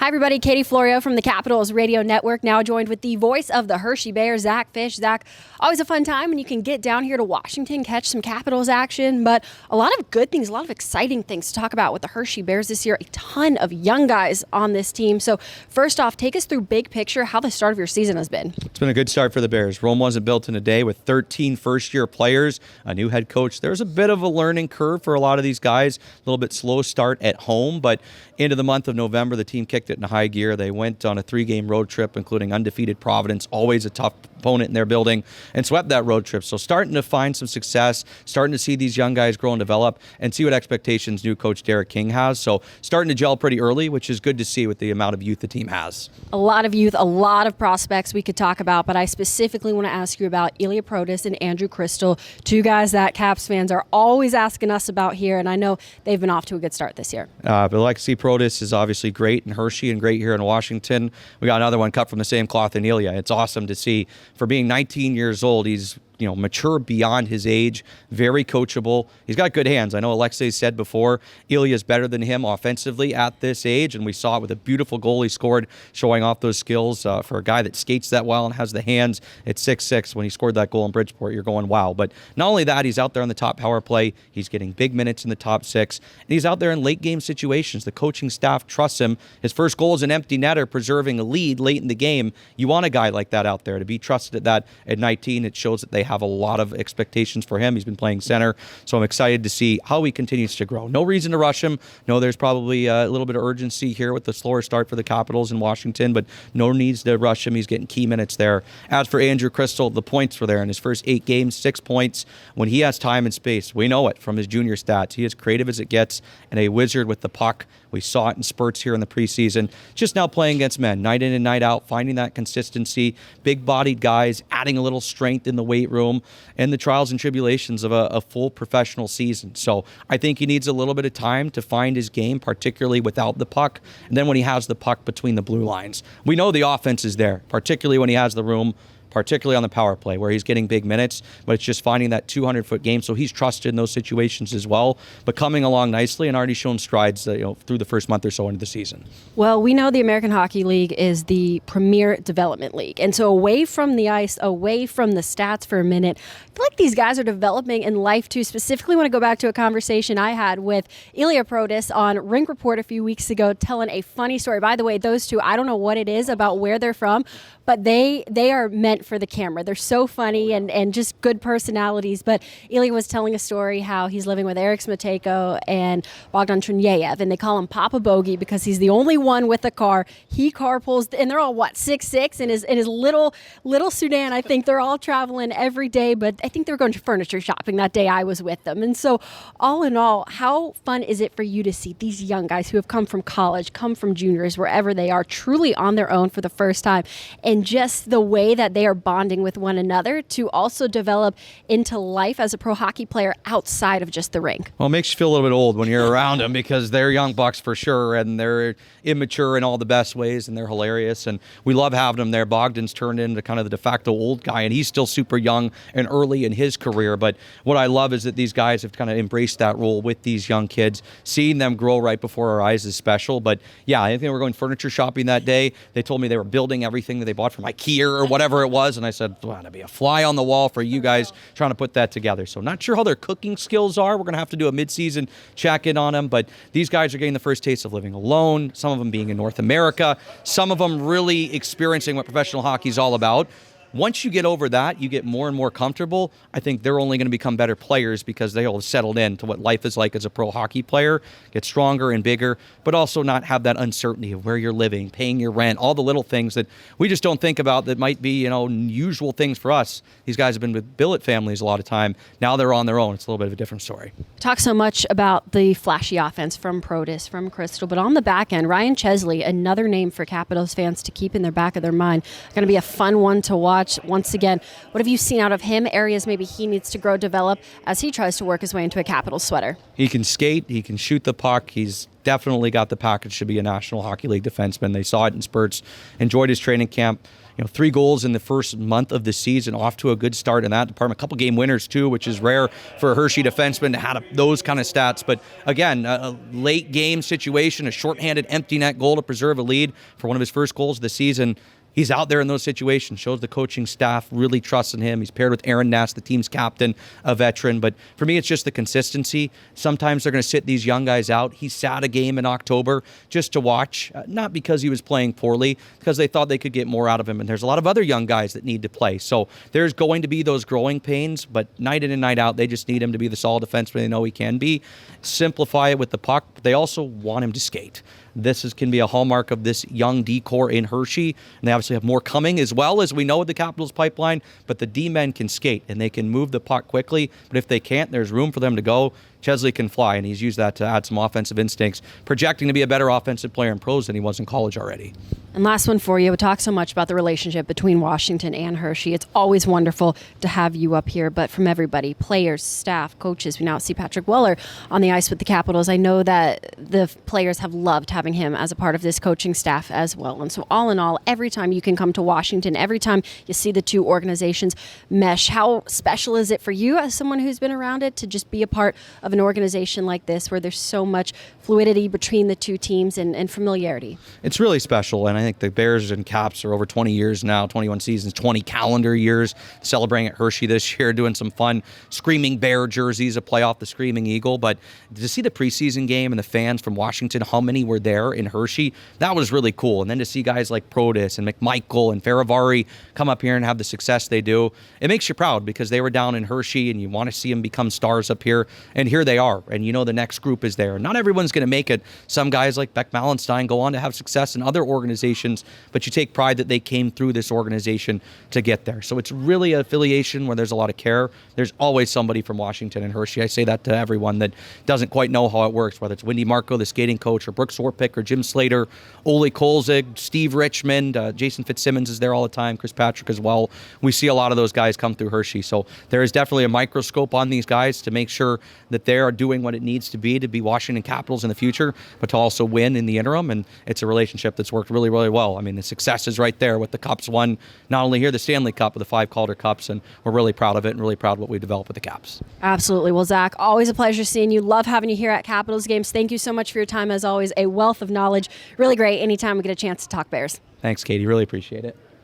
Hi, everybody. Katie Florio from the Capitals Radio Network, now joined with the voice of the Hershey Bears, Zach Fish. Zach, always a fun time when you can get down here to Washington, catch some Capitals action, but a lot of good things, a lot of exciting things to talk about with the Hershey Bears this year. A ton of young guys on this team. So first off, take us through big picture, how the start of your season has been. It's been a good start for the Bears. Rome wasn't built in a day with 13 first-year players, a new head coach. There's a bit of a learning curve for a lot of these guys, a little bit slow start at home, but into the month of November, the team kicked it in high gear. They went on a 3-game road trip, including undefeated Providence, always a tough opponent in their building, and swept that road trip. So starting to find some success, starting to see these young guys grow and develop, and see what expectations new coach Derek King has. So starting to gel pretty early, which is good to see with the amount of youth the team has. A lot of youth, a lot of prospects we could talk about, but I specifically want to ask you about Ilya Protas and Andrew Crystal, two guys that Caps fans are always asking us about here, and I know they've been off to a good start this year. But like to see Protas is obviously great in Hershey and great here in Washington. We got another one cut from the same cloth in Ilya. It's awesome to see. For being 19 years old, he's mature beyond his age, very coachable. He's got good hands. I know Alexei said before, Ilya's better than him offensively at this age, and we saw it with a beautiful goal he scored, showing off those skills. For a guy that skates that well and has the hands at 6'6", when he scored that goal in Bridgeport, you're going, wow. But not only that, he's out there on the top power play. He's getting big minutes in the top six, and he's out there in late game situations. The coaching staff trusts him. His first goal is an empty netter, preserving a lead late in the game. You want a guy like that out there to be trusted at that at 19. It shows that they have a lot of expectations for him. He's been playing center, so I'm excited to see how he continues to grow. No reason to rush him. No, there's probably a little bit of urgency here with the slower start for the Capitals in Washington, but no needs to rush him. He's getting key minutes there. As for Andrew Crystal, the points were there in his first 8 games, 6 points. When he has time and space, we know it from his junior stats. He is creative as it gets and a wizard with the puck. We saw it in spurts here in the preseason. Just now playing against men, night in and night out, finding that consistency, big-bodied guys, adding a little strength in the weight room, and the trials and tribulations of a full professional season. So I think he needs a little bit of time to find his game, particularly without the puck, and then when he has the puck between the blue lines. We know the offense is there, particularly when he has the room, particularly on the power play where he's getting big minutes, but it's just finding that 200-foot game. So he's trusted in those situations as well, but coming along nicely and already shown strides through the first month or so into the season. Well, we know the American Hockey League is the premier development league. And so away from the ice, away from the stats for a minute, I feel like these guys are developing in life too. Specifically, want to go back to a conversation I had with Ilya Protas on Rink Report a few weeks ago, telling a funny story. By the way, those two, I don't know what it is about where they're from, but they are meant for the camera. They're so funny and just good personalities. But Ilya was telling a story how he's living with Eric Smateko and Bogdan Trunyev, and they call him Papa Bogey because he's the only one with a car. He carpools, and they're all, 6'6", in his little Sudan. I think they're all traveling every day, but I think they're going to furniture shopping that day I was with them. And so all in all, how fun is it for you to see these young guys who have come from college, come from juniors, wherever they are, truly on their own for the first time, and just the way that they are bonding with one another to also develop into life as a pro hockey player outside of just the rink? Well, it makes you feel a little bit old when you're around them because they're young bucks for sure, and they're immature in all the best ways, and they're hilarious, and we love having them there. Bogdan's turned into kind of the de facto old guy, and he's still super young and early in his career, but what I love is that these guys have kind of embraced that role with these young kids. Seeing them grow right before our eyes is special, but yeah, I think they were going furniture shopping that day. They told me they were building everything that they bought from IKEA or whatever it was, and I said, well, that'd be a fly on the wall for you guys trying to put that together. So not sure how their cooking skills are. We're going to have to do a mid-season check-in on them, but these guys are getting the first taste of living alone, some of them being in North America, some of them really experiencing what professional hockey is all about. Once you get over that, you get more and more comfortable. I think they're only going to become better players because they all settled in to what life is like as a pro hockey player, get stronger and bigger, but also not have that uncertainty of where you're living, paying your rent, all the little things that we just don't think about that might be, usual things for us. These guys have been with billet families a lot of time. Now they're on their own. It's a little bit of a different story. Talk so much about the flashy offense from Protas, from Crystal, but on the back end, Ryan Chesley, another name for Capitals fans to keep in their back of their mind. Going to be a fun one to watch. watch. Once again, what have you seen out of him? Areas maybe he needs to grow, develop as he tries to work his way into a Capitals sweater. He can skate. He can shoot the puck. He's definitely got the package to be a National Hockey League defenseman. They saw it in spurts. Enjoyed his training camp. 3 goals in the first month of the season, off to a good start in that department. A couple game winners too, which is rare for a Hershey defenseman to have those kind of stats. But again, a late game situation, a shorthanded empty net goal to preserve a lead for one of his first goals of the season. He's out there in those situations, shows the coaching staff really trusts in him. He's paired with Aaron Ness, the team's captain, a veteran. But for me, it's just the consistency. Sometimes they're going to sit these young guys out. He sat a game in October just to watch, not because he was playing poorly, because they thought they could get more out of him. And there's a lot of other young guys that need to play. So there's going to be those growing pains, but night in and night out, they just need him to be the solid defenseman they know he can be. Simplify it with the puck, but they also want him to skate. This can be a hallmark of this young D-core in Hershey. And they obviously have more coming as well, as we know with the Capitals pipeline. But the D-men can skate, and they can move the puck quickly. But if they can't, there's room for them to go. Chesley can fly, and he's used that to add some offensive instincts, projecting to be a better offensive player in pros than he was in college already. And last one for you. We talk so much about the relationship between Washington and Hershey. It's always wonderful to have you up here, but from everybody, players, staff, coaches. We now see Patrick Weller on the ice with the Capitals. I know that the players have loved having him as a part of this coaching staff as well. And so all in all, every time you can come to Washington, every time you see the two organizations mesh, how special is it for you as someone who's been around it to just be a part of an organization like this where there's so much fluidity between the two teams and familiarity? It's really special, and I think the Bears and Caps are over 20 years now, 21 seasons, 20 calendar years, celebrating at Hershey this year, doing some fun Screaming Bear jerseys to play off the Screaming Eagle. But to see the preseason game and the fans from Washington, how many were there in Hershey, that was really cool. And then to see guys like Protis and McMichael and Faravari come up here and have the success they do, it makes you proud because they were down in Hershey and you want to see them become stars up here. And here they are. And the next group is there. Not everyone's going to make it. Some guys like Beck Malenstein go on to have success in other organizations, but you take pride that they came through this organization to get there. So it's really an affiliation where there's a lot of care. There's always somebody from Washington and Hershey. I say that to everyone that doesn't quite know how it works, whether it's Wendy Marco, the skating coach, or Brooks Orpik, or Jim Slater, Ole Kolzig, Steve Richmond, Jason Fitzsimmons is there all the time, Chris Patrick as well. We see a lot of those guys come through Hershey. So there is definitely a microscope on these guys to make sure that they are doing what it needs to be Washington Capitals in the future, but to also win in the interim. And it's a relationship that's worked really, really well. I mean, the success is right there with the Cups won, not only here, the Stanley Cup, but the 5 Calder Cups, and we're really proud of it and really proud of what we developed with the Caps. Absolutely. Well, Zach, always a pleasure seeing you. Love having you here at Capitals Games. Thank you so much for your time. As always, a wealth of knowledge. Really great anytime we get a chance to talk Bears. Thanks, Katie. Really appreciate it.